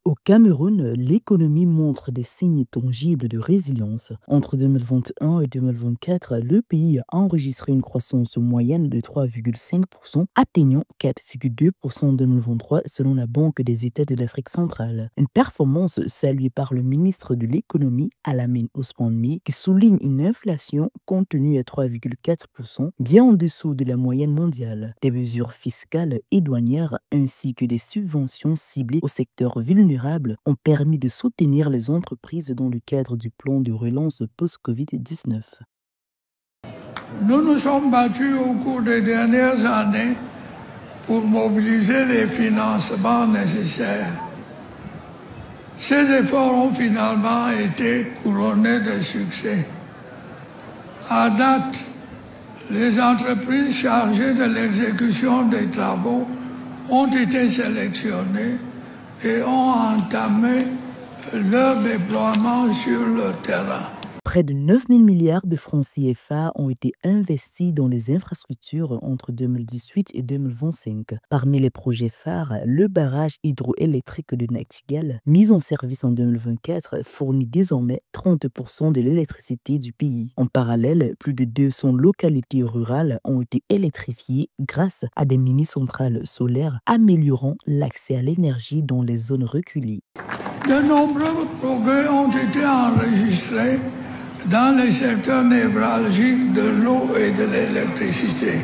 Au Cameroun, l'économie montre des signes tangibles de résilience. Entre 2021 et 2024, le pays a enregistré une croissance moyenne de 3,5%, atteignant 4,2% en 2023 selon la Banque des États de l'Afrique centrale. Une performance saluée par le ministre de l'économie, Alamine Ousmane, qui souligne une inflation contenue à 3,4%, bien en dessous de la moyenne mondiale. Des mesures fiscales et douanières ainsi que des subventions ciblées au secteur vulnérable ont permis de soutenir les entreprises dans le cadre du plan de relance post-Covid-19. Nous nous sommes battus au cours des dernières années pour mobiliser les financements nécessaires. Ces efforts ont finalement été couronnés de succès. À date, les entreprises chargées de l'exécution des travaux ont été sélectionnées et ont entamé leur déploiement sur le terrain. Près de 9 000 milliards de francs CFA ont été investis dans les infrastructures entre 2018 et 2025. Parmi les projets phares, le barrage hydroélectrique de Nachtigal, mis en service en 2024, fournit désormais 30% de l'électricité du pays. En parallèle, plus de 200 localités rurales ont été électrifiées grâce à des mini-centrales solaires améliorant l'accès à l'énergie dans les zones reculées. De nombreux progrès ont été enregistrés dans les secteurs névralgiques de l'eau et de l'électricité.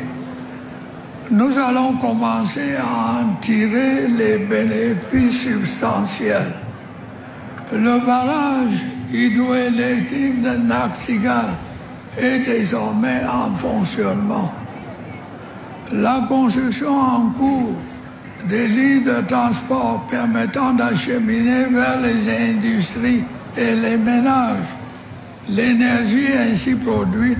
Nous allons commencer à en tirer les bénéfices substantiels. Le barrage hydroélectrique de Nachtigal est désormais en fonctionnement. La construction en cours des lignes de transport permettant d'acheminer vers les industries et les ménages l'énergie ainsi produite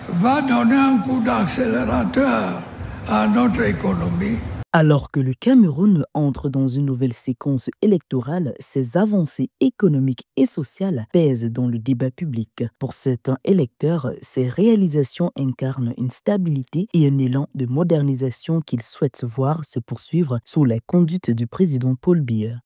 va donner un coup d'accélérateur à notre économie. Alors que le Cameroun entre dans une nouvelle séquence électorale, ses avancées économiques et sociales pèsent dans le débat public. Pour certains électeurs, ces réalisations incarnent une stabilité et un élan de modernisation qu'ils souhaitent voir se poursuivre sous la conduite du président Paul Biya.